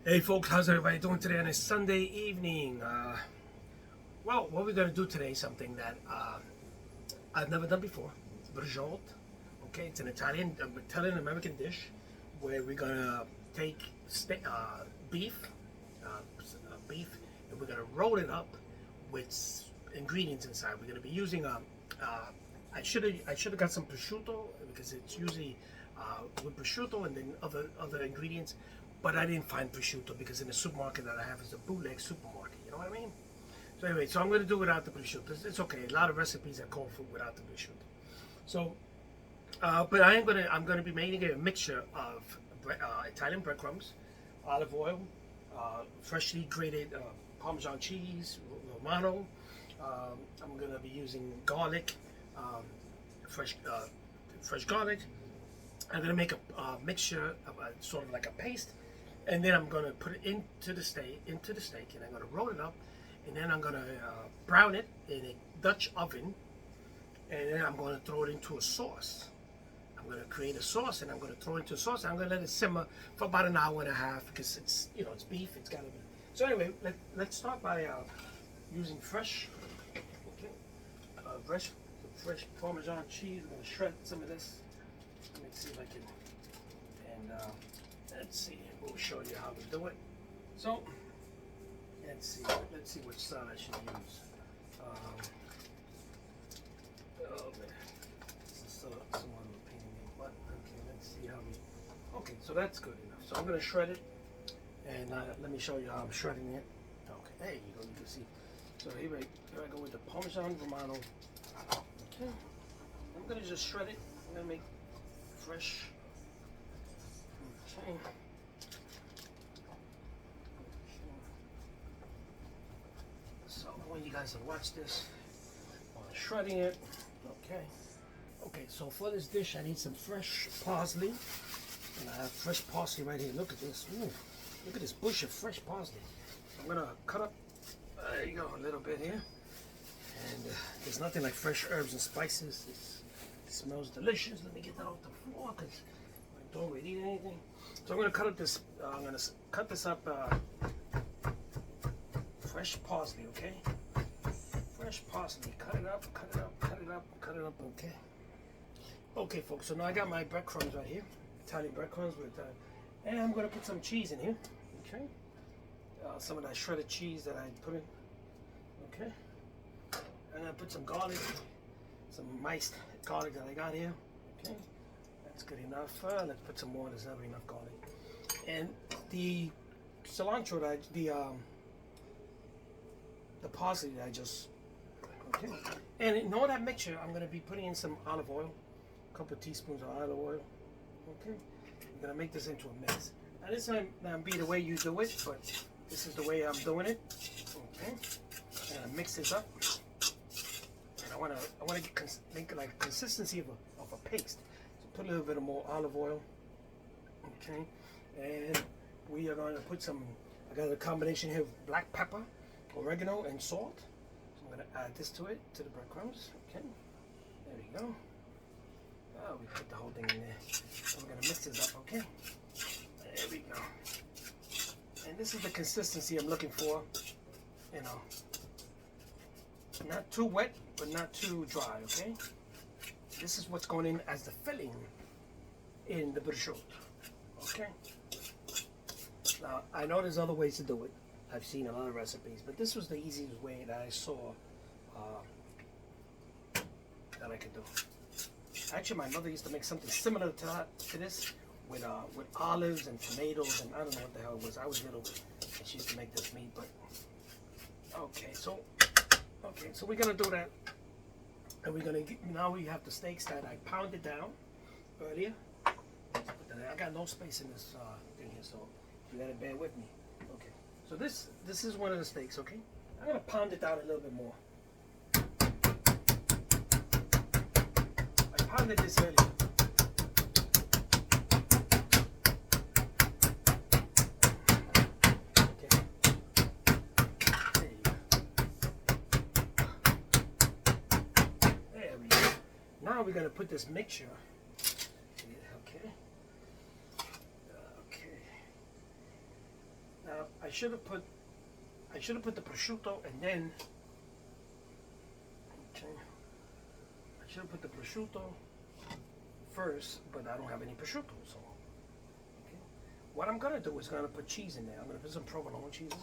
Hey folks, how's everybody doing today on a Sunday evening? Well, what we're going to do today is something that I've never done before. It's Braciole. Okay, it's an Italian American dish where we're going to take beef, beef, and we're going to roll it up with ingredients inside. We're going to be using I should have got some prosciutto because it's usually with prosciutto and then other ingredients. But I didn't find prosciutto because in the supermarket that I have is a bootleg supermarket. You know what I mean? So anyway, so I'm going to do without the prosciutto. It's okay. A lot of recipes are called for without the prosciutto. So, but I'm going to be making a mixture of Italian breadcrumbs, olive oil, freshly grated Parmesan cheese, Romano. I'm going to be using garlic, fresh garlic. I'm going to make a mixture of sort of like a paste, and then I'm going to put it into the steak, and I'm going to roll it up, and then I'm going to brown it in a Dutch oven, and then I'm going to throw it into a sauce. I'm going to create a sauce, and I'm going to throw it into a sauce. And I'm going to let it simmer for about an hour and a half because it's it's beef. It's got to be. So anyway, let's start by using fresh Parmesan cheese. I'm going to shred some of this. Let me see if I can, and let's see, we'll show you how to do it. So, let's see which side I should use. Oh man, this is still somewhat of a pain in the butt. Okay, let's see how we, okay, so that's good enough. So I'm going to shred it, and let me show you how I'm shredding it. Okay, there you go, you can see. So here I go with the Parmesan Romano. Okay, I'm going to just shred it. I'm going to make fresh. Okay. So I want you guys to watch this while I'm shredding it. Okay. Okay, so for this dish I need some fresh parsley. And I have fresh parsley right here. Look at this. Ooh, look at this bush of fresh parsley. I'm gonna cut up, there you go, a little bit here. And there's nothing like fresh herbs and spices. It smells delicious. Let me get that off the floor because I don't really eat anything. So I'm gonna cut up this. I'm gonna cut this up. Fresh parsley, okay? Fresh parsley. Cut it up. Cut it up. Cut it up. Cut it up. Okay. Okay, folks. So now I got my breadcrumbs right here. Italian breadcrumbs with. And I'm gonna put some cheese in here. Okay. Some of that shredded cheese that I put in. Okay. And I put some garlic. Some miced garlic that I got here. Okay, that's good enough. Let's put some more. There's never enough garlic. And the cilantro that the parsley that I just, okay. And in all that mixture, I'm gonna be putting in some olive oil, a couple of teaspoons of olive oil. Okay, I'm gonna make this into a mix. Now this might not be the way you do it, but this is the way I'm doing it. Okay, and I mix this up. I want to make like a consistency of a paste. So put a little bit of more olive oil. Okay, and we are going to put some. I got a combination here of black pepper, oregano, and salt. So I'm going to add this to it, to the breadcrumbs. Okay, there we go. Oh, we put the whole thing in there. So we're going to mix this up. Okay, there we go. And this is the consistency I'm looking for. You know. Not too wet, but not too dry, okay? This is what's going in as the filling in the prosciutto, okay? Now, I know there's other ways to do it. I've seen a lot of recipes, but this was the easiest way that I saw that I could do. Actually, my mother used to make something similar to this with olives and tomatoes, and I don't know what the hell it was. I was little, and she used to make this meat, but okay, so we're gonna do that, and we're gonna get, now we have the steaks that I pounded down earlier. I got no space in this thing here, so you gotta bear with me. Okay, so this is one of the steaks. Okay, I'm gonna pound it down a little bit more. I pounded this earlier. Now we're going to put this mixture. Okay. I should have put the prosciutto and then. Okay. I should have put the prosciutto first, but I don't have any prosciutto, so. Okay. What I'm gonna do is gonna put cheese in there. I'm gonna put some provolone cheese in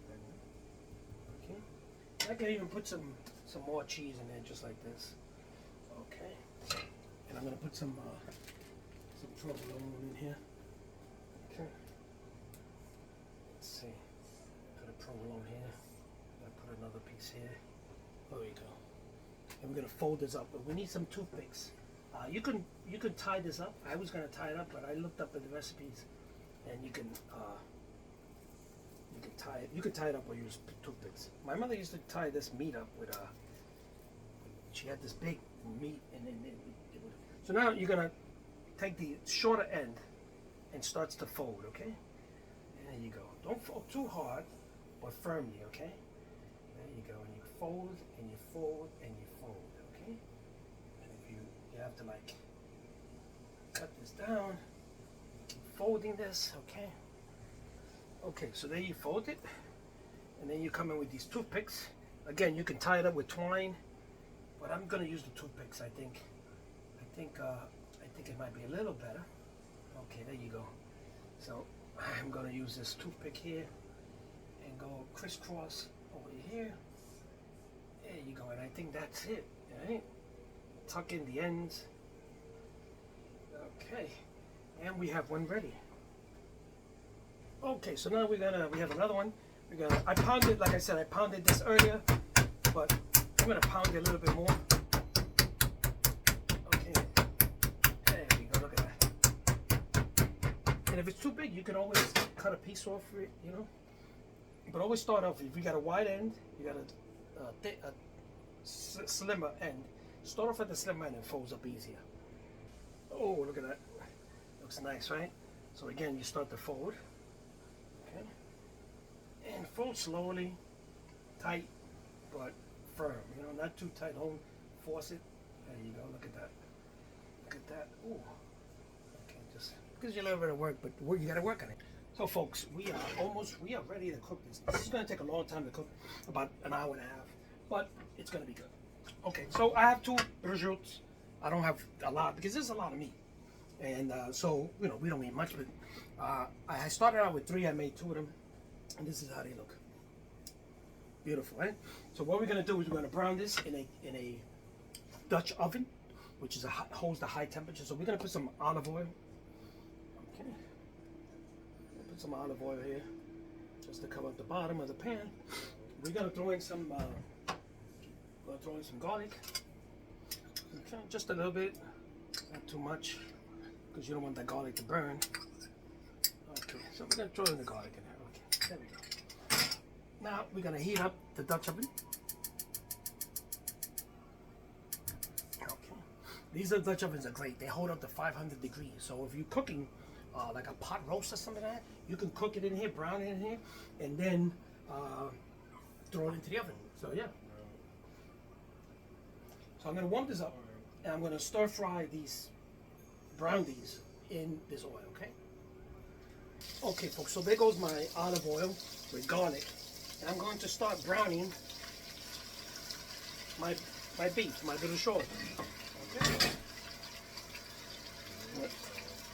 there. Okay. I can even put some more cheese in there, just like this. Okay. And I'm gonna put some provolone in here. Okay. Let's see. Put a provolone here. I put another piece here. There you go. And we're gonna fold this up, but we need some toothpicks. You can tie this up. I was gonna tie it up, but I looked up in the recipes, and you can tie it. You can tie it up or use toothpicks. My mother used to tie this meat up with she had this big meat, and then it would. So now you're gonna take the shorter end and starts to fold. Okay. And there you go. Don't fold too hard, but firmly. Okay. There you go. And you fold and you fold and you fold. Okay. And if you have to like cut this down, keep folding this. Okay. Okay. So then you fold it, and then you come in with these toothpicks. Again, you can tie it up with twine, but I'm gonna use the toothpicks. I think it might be a little better. Okay, there you go. So I'm gonna use this toothpick here and go crisscross over here. There you go, and I think that's it. Right? Tuck in the ends. Okay, and we have one ready. Okay, so now we have another one. I pounded, like I said, I pounded this earlier, but I'm gonna pound it a little bit more. And if it's too big, you can always cut a piece off it, you know. But always start off, if you got a wide end, you got a slimmer end. Start off at the slimmer end and folds up easier. Oh, look at that. Looks nice, right? So again, you start to fold. Okay. And fold slowly, tight, but firm. You know, not too tight. Don't force it. There you go. Look at that. Look at that. Ooh. Okay, just gives you a little bit of work, but you got to work on it. So, folks, we are ready to cook this. This is going to take a long time to cook, about an hour and a half, but it's going to be good. Okay, so I have two prosciuttos. I don't have a lot because there's a lot of meat, and so you know we don't eat much. But I started out with 3. I made 2 of them, and this is how they look. Beautiful, right? So what we're going to do is we're going to brown this in a Dutch oven, which is holds the high temperature. So we're going to put some olive oil. Okay. Put some olive oil here, just to cover up the bottom of the pan. We're going to throw in some garlic. Okay, just a little bit, not too much, because you don't want that garlic to burn. Okay, so we're going to throw in the garlic in there. Okay, there we go. Now we're going to heat up the Dutch oven. Okay, these Dutch ovens are great. They hold up to 500 degrees. So if you're cooking like a pot roast or something like that, you can cook it in here, brown it in here, and then throw it into the oven. So yeah. So I'm going to warm this up, and I'm going to stir fry brown these in this oil, okay? Okay, folks, so there goes my olive oil with garlic, and I'm going to start browning my beef, my braciole. Okay.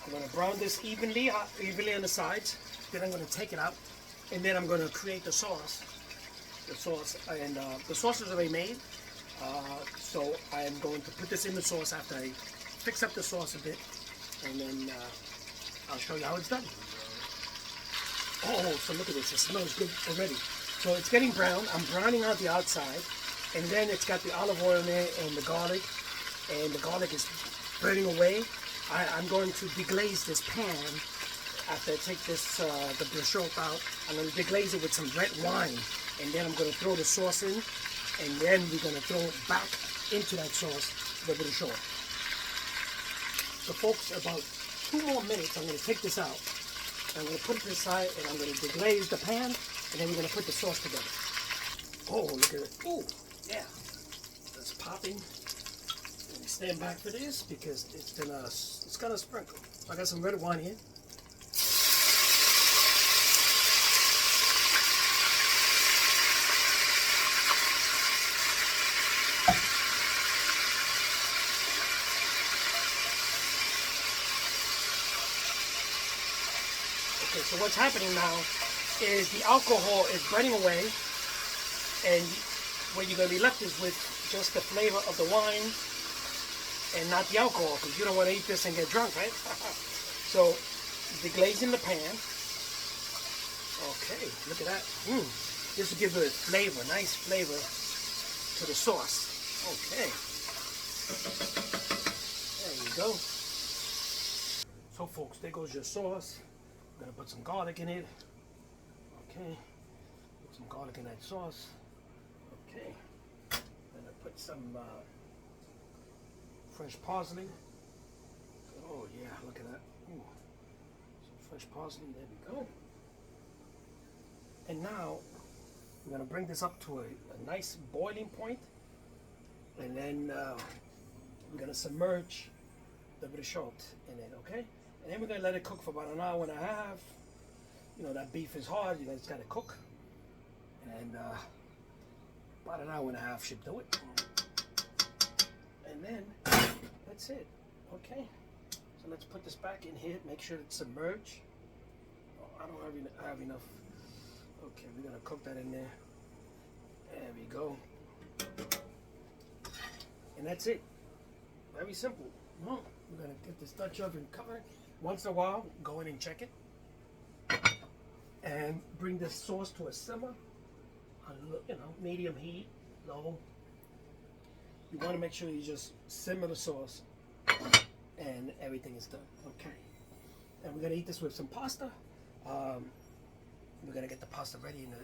I'm going to brown this evenly on the sides. Then I'm going to take it out, and then I'm going to create the sauce. The sauce, and the sauce is already made. So I'm going to put this in the sauce after I fix up the sauce a bit, and then I'll show you how it's done. Oh, so look at this. It smells good already. So it's getting brown. I'm browning out the outside, and then it's got the olive oil in there and the garlic is burning away. I'm going to deglaze this pan after I take this the braciole out. I'm going to deglaze it with some red wine, and then I'm going to throw the sauce in. And then we're going to throw it back into that sauce, the braciole. So folks, about 2 more minutes, I'm going to take this out. I'm going to put it aside, and I'm going to deglaze the pan, and then we're going to put the sauce together. Oh, look at it. Oh, yeah. That's popping. Let me stand back for this, because it's gonna sprinkle. So I got some red wine here. Okay, so what's happening now is the alcohol is burning away, and what you're going to be left is with just the flavor of the wine and not the alcohol, because you don't want to eat this and get drunk, right? So deglaze in the pan. Okay, look at that. This will give it a flavor, nice flavor to the sauce. Okay. There you go. So folks, there goes your sauce. I'm gonna put some garlic in it. Okay. Put some garlic in that sauce. Okay. Then I put some fresh parsley. Oh yeah, look at that. Ooh. Some fresh parsley, there we go. And now we're gonna bring this up to a nice boiling point, and then we're gonna submerge the Braciole in it, okay? And then we're gonna let it cook for about an hour and a half. You know, that beef is hard, you know, it's gotta cook. And about an hour and a half should do it. And then that's it, okay? So let's put this back in here, make sure it's submerged. Oh, I don't have enough. Okay, we're gonna cook that in there. There we go. And that's it. Very simple. We're gonna get this Dutch oven covered. Once in a while, go in and check it. And bring this sauce to a simmer. You know, medium heat, low. You wanna make sure you just simmer the sauce and everything is done. Okay. And we're gonna eat this with some pasta. We're gonna get the pasta ready in the,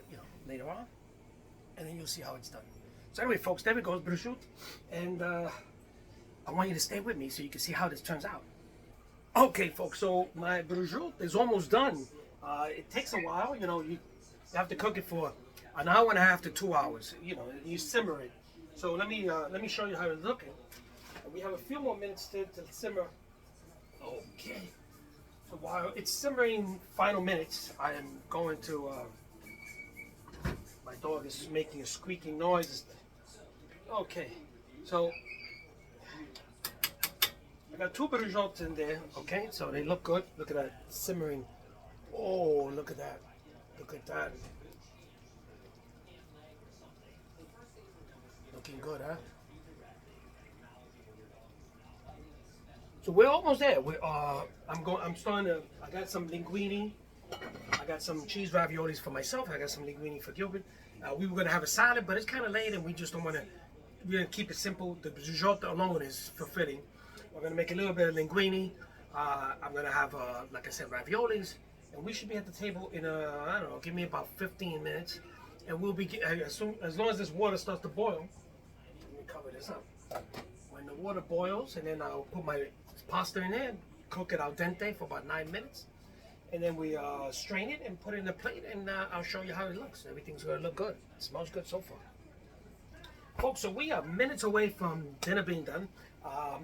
later on, and then you'll see how it's done. So anyway, folks, there it goes, Braciole, and I want you to stay with me so you can see how this turns out. Okay, folks, so my Braciole is almost done. It takes a while, you have to cook it for an hour and a half to 2 hours. You simmer it. So let me show you how it's looking. We have a few more minutes to simmer. Okay. So while it's simmering final minutes, I am going to, my dog is making a squeaking noise. Okay, so I got 2 Bracioles in there, okay, so they look good. Look at that, simmering. Oh, look at that, look at that. Looking good, huh? So we're almost there. I got some linguine. I got some cheese raviolis for myself. I got some linguine for Gilbert. We were gonna have a salad, but it's kind of late, and we just don't want to. We're gonna keep it simple. The Braciole alone is fulfilling. We're gonna make a little bit of linguine. I'm gonna have, like I said, raviolis, and we should be at the table in I don't know. Give me about 15 minutes, and we'll be as long as this water starts to boil. Let me cover this up. When the water boils, and then I'll put my pasta in there, cook it al dente for about 9 minutes, and then we strain it and put it in a plate, and I'll show you how it looks. Everything's gonna look good. It smells good so far, folks. So we are minutes away from dinner being done. I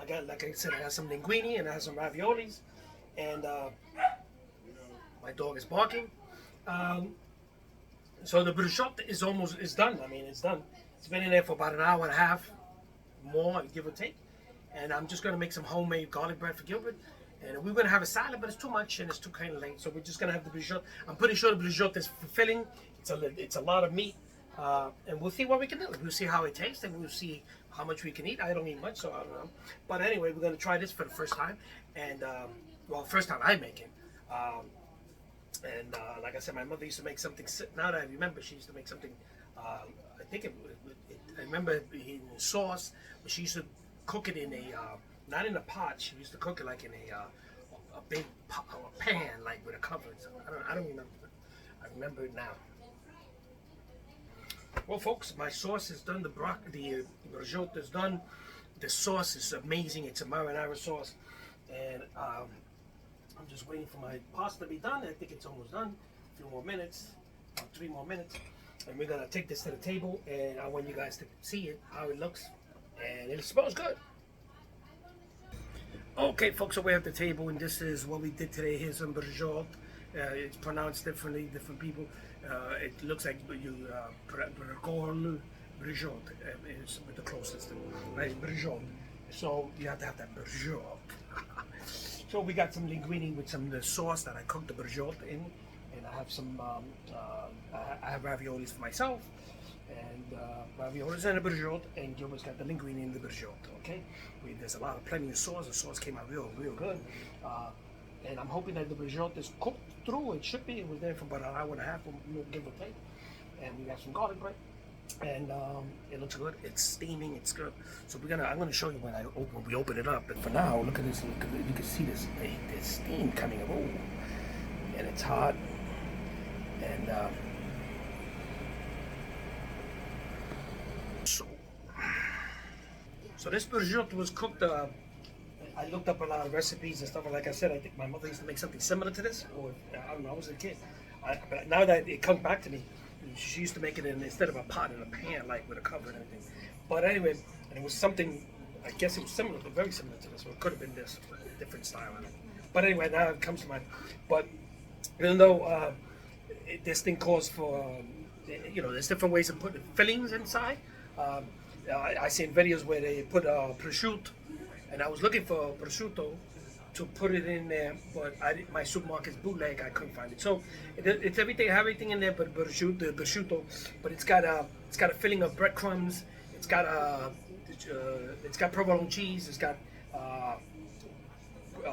got, like I said, I got some linguine and I have some raviolis, and my dog is barking. So the Braciole is done. I mean, it's done. It's been in there for about an hour and a half, more, give or take. And I'm just gonna make some homemade garlic bread for Gilbert. And we were gonna have a salad, but it's too much and it's too kind of late. So we're just gonna have the Braciole. I'm pretty sure the Braciole is fulfilling. It's a lot of meat, and we'll see what we can do. We'll see how it tastes, and we'll see how much we can eat. I don't eat much, so I don't know. But anyway, we're gonna try this for the first time, and first time I make it. Like I said, my mother used to make something. Now that I remember, she used to make something. I think I remember in sauce, but she used to cook it in a not in a pot. She used to cook it like in a big pan, like with a cover. So I don't remember. I remember it now. Well, folks, my sauce is done. The Braciole is done. The sauce is amazing. It's a marinara sauce, and I'm just waiting for my pasta to be done. I think it's almost done. A few more minutes, about 3 more minutes, and we're gonna take this to the table. And I want you guys to see it, how it looks, and it smells good. Okay, folks, so we're at the table, and this is what we did today. Here's some Braciole. It's pronounced differently, different people. It looks like Braciole is the closest, right? Braciole. So you have to have that Braciole. So we got some linguine with some the sauce that I cooked the braciole in, and I have some. I have raviolis for myself, and raviolis and the braciole, and Gilbert's got the linguine in the braciole. Okay, there's a lot of plenty of sauce. The sauce came out real good, and I'm hoping that the braciole is cooked through. It should be. It was there for about an hour and a half, give or take, and we got some garlic bread. And it looks good. It's steaming. It's good. So I'm gonna show you when we open it up. But for now, look at this. You can see this. There's steam coming up. Oh, and it's hot. And so this braciole was cooked. I looked up a lot of recipes and stuff. And like I said, I think my mother used to make something similar to this. Or I don't know. I was a kid. But now that it comes back to me. She used to make it instead of a pot in a pan, like with a cover and everything. But anyway, and it was something, I guess it was similar, very similar to this. So it could have been this, different style on it. But anyway, now it comes to mind. But even though this thing calls for, there's different ways of putting fillings inside. I seen videos where they put prosciutto, and I was looking for prosciutto to put it in there, but my supermarket's bootleg. I couldn't find it. So it's everything in there, but prosciutto. But it's got a filling of breadcrumbs. It's got provolone cheese. It's got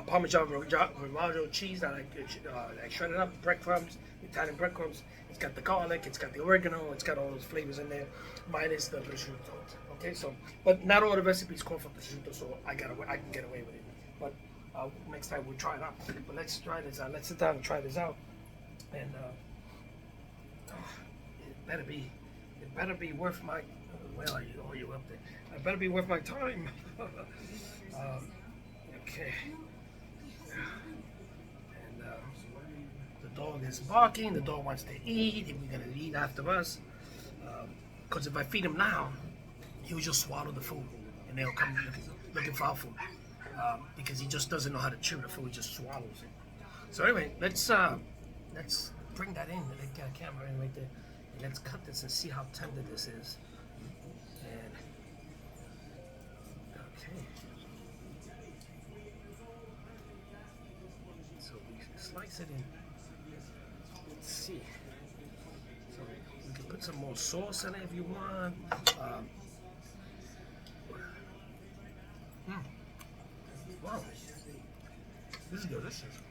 Parmesan Reggiano cheese that I shredded up. Breadcrumbs, Italian breadcrumbs. It's got the garlic. It's got the oregano. It's got all those flavors in there, minus the prosciutto. Okay, so but not all the recipes call for prosciutto, so I can get away with it. But next time we'll try it out. But let's try this out. Let's sit down and try this out. And it better be worth my. Well, you up there? It better be worth my time. Okay. And the dog is barking. The dog wants to eat. We're gonna eat after us. Because if I feed him now, he'll just swallow the food, and they'll come looking for our food. Because he just doesn't know how to chew the food, he just swallows it. So anyway, let's bring that in, let's get a camera in right there, and let's cut this and see how tender this is. And okay, so we slice it in. Let's see. So we can put some more sauce in it if you want. Wow, this is delicious.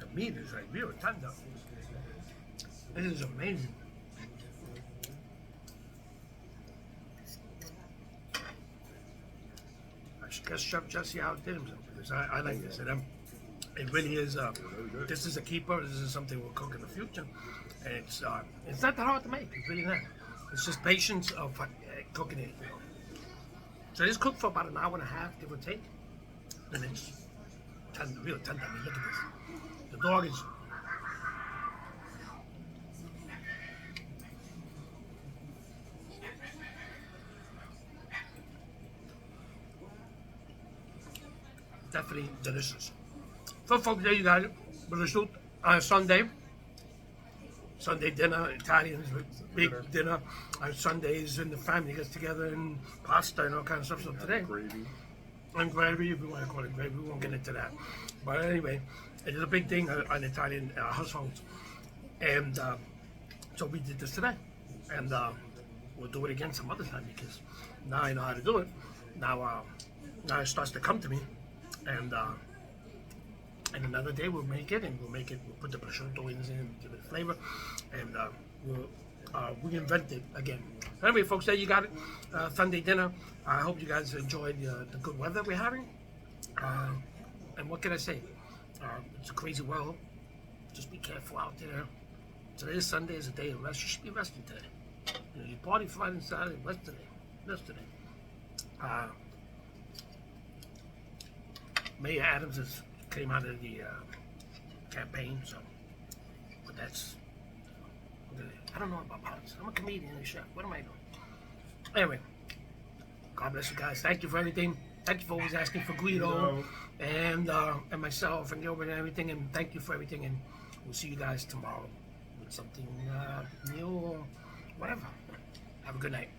The meat is like real tender. This is amazing. I guess Chef Jesse outdid himself because I like this. And it really is. This is a keeper. This is something we'll cook in the future. And it's not that hard to make. It's really not. It's just patience of cooking it. So it's cooked for about an hour and a half, give or take. And it's tender, real tender. I mean, look at this. The dog is. Definitely delicious. So folks, there you got it. Braciole on Sunday. Sunday dinner, Italians, big dinner. On Sundays, and the family gets together and pasta and all kinds of stuff. So today, and gravy, if you want to call it gravy, we won't get into that. But anyway, it is a big thing on Italian households. And so we did this today. And we'll do it again some other time because now I know how to do it. Now it starts to come to me. And another day we'll make it, we'll put the prosciutto in and give it a flavor, and we'll reinvent it again. Anyway, folks, there you got it. Sunday dinner. I hope you guys enjoyed the good weather we're having. And what can I say? It's a crazy world. Just be careful out there. Today, Sunday, is a day of rest. You should be resting today. You party Friday and Saturday, rest today. Rest today. Mayor Adams came out of the campaign, so, but that's, I don't know about politics. I'm a comedian and chef. What am I doing? Anyway, God bless you guys. Thank you for everything. Thank you for always asking for Guido and myself and Gilbert and everything. And thank you for everything. And we'll see you guys tomorrow with something new or whatever. Have a good night.